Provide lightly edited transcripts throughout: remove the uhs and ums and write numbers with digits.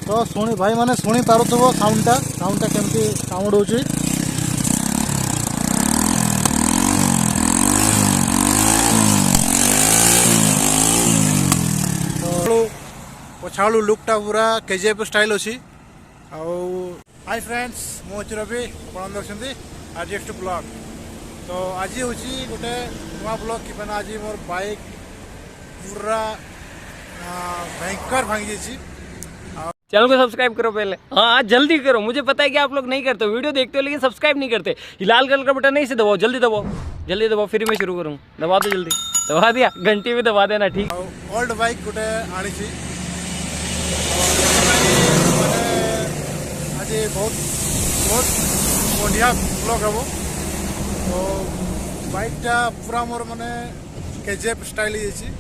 तो शुणी भाई मैंने शुणी पारुथबो साउंडटा केमती साउंड होची। तो पछाड़ू लुकटा पूरा केजीएफ स्टाइल अच्छी। हाय फ्रेंड्स मु रवि आप देखते आरजीएफ ब्लॉग। तो आज हूँ गोटे नुआ ब्लॉग कि आज मोर बाइक पूरा भयंकर भांगी जाइए। चैनल को सब्सक्राइब करो पहले, हाँ जल्दी करो। मुझे पता है कि आप लोग नहीं करते हो, वीडियो देखते हो लेकिन सब्सक्राइब नहीं करते। ये लाल कलर का बटन नहीं से दबाओ, जल्दी दबाओ फिर मैं शुरू करूँ। दबा दो जल्दी, दबा दिया, घंटी भी दबा देना। ठीक। ओल्ड बाइक गोटे आनी आज बहुत बहुत बढ़िया ब्लॉग हम। तो बाइकटा पूरा मोर माने केजीएफ स्टाइल ही।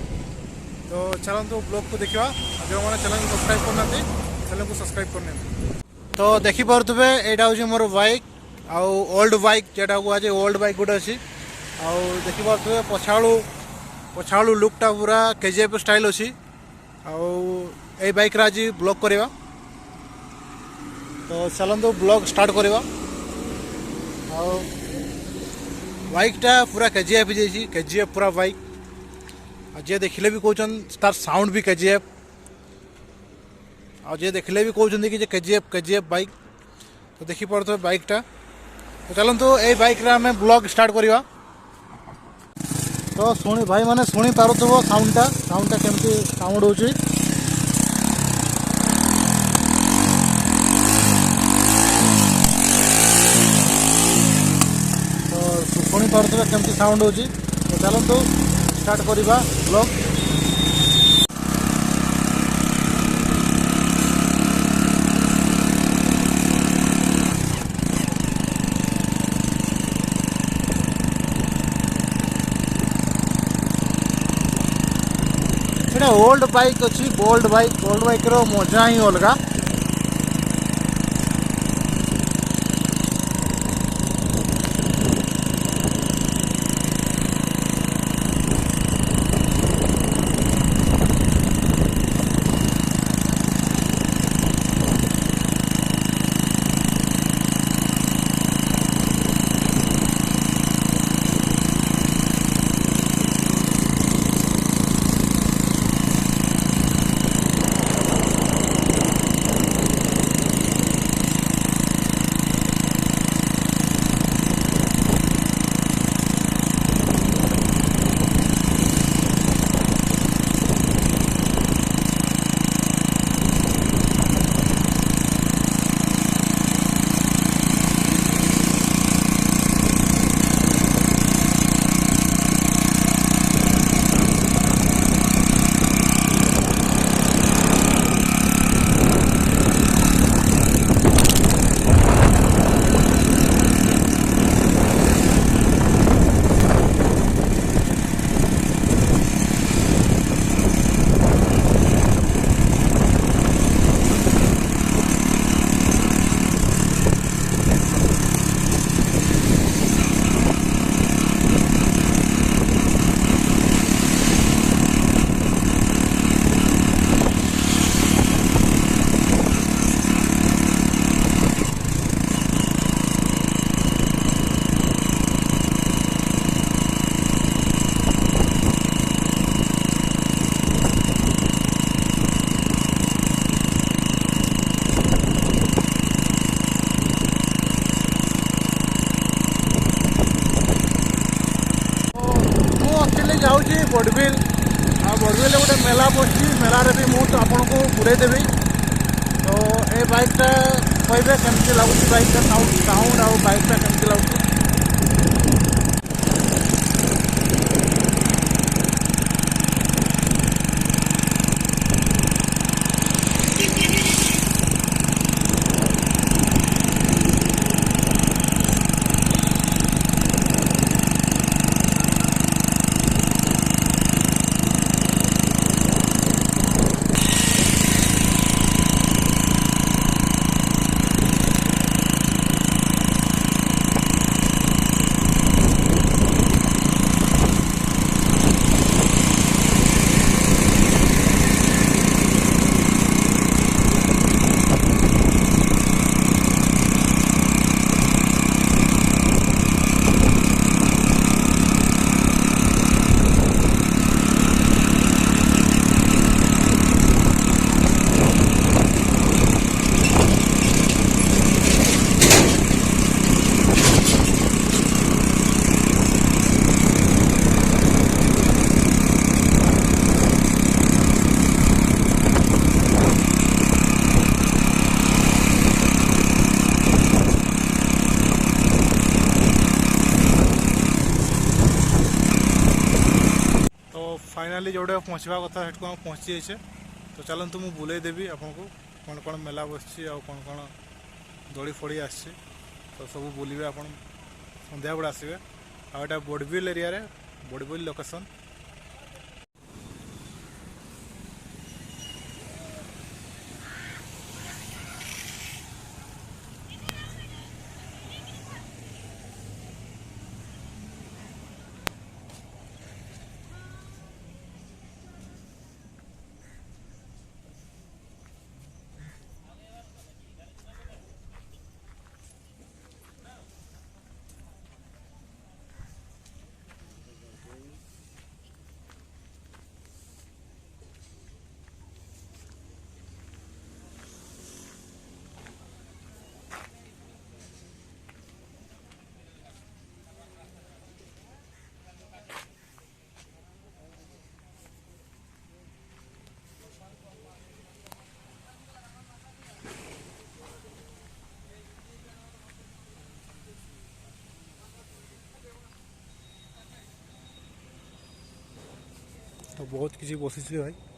तो चलते ब्लॉग को देखा। जो मैंने चैनल को सब्सक्राइब करना चैनल को सब्सक्राइब करने। तो देखिपे यहाँ हूँ मोर बाइक आउ ओल्ड बाइक जेटा आज ओल्ड बाइक गोटे अच्छी। देखिपे पछाड़ू लुकटा पूरा केजीएफ स्टाइल अच्छी। आई बाइक आज ब्लॉग करवा। तो चलते ब्लॉग स्टार्ट करवा। बाइकटा पूरा केजीएफ जाइए, केजीएफ पूरा बाइक। जे देखिले भी कहते तार साउंड भी केजीएफ। जे देखिले भी कहते कि केजीएफ बाइक। तो देखी पड़े बाइकटा। तो चलते ये बाइक रे आम ब्लॉग स्टार्ट करवा। तो शुणी भाई मैंने शुणी पारुथबो साउंडटा केमती साउंड होची। तो शुणी पारुथबे केमती साउंड होची। तो चलते स्टार्ट करवा ब्लॉग। एटा ओल्ड बाइक अच्छी, ओल्ड बाइक रो मजा ही अलगा। जाऊँगी बड़बिल बड़बिल गोटे मेला पड़ी। मेलार भी मुझे आपन को बुड़ेदेवी। तो ये बाइकटा कहे केमती लगुच, बाइकटा साउंड आ बाइकटा केमती लगुच। एक्चुअली जोड़े पहुँचवा कथा हेटको हम पहुँची जाइए। तो चलतु मुझे बुले देवी आपको कौन कौन मेला बस कौन कौन दड़ी फड़ी आस तो सब बुलवे आप संध्या बेड़े आसवे। आटा बोडबिल एरिया रे बोडबिल लोकेशन। तो बहुत किसी बसी भाई।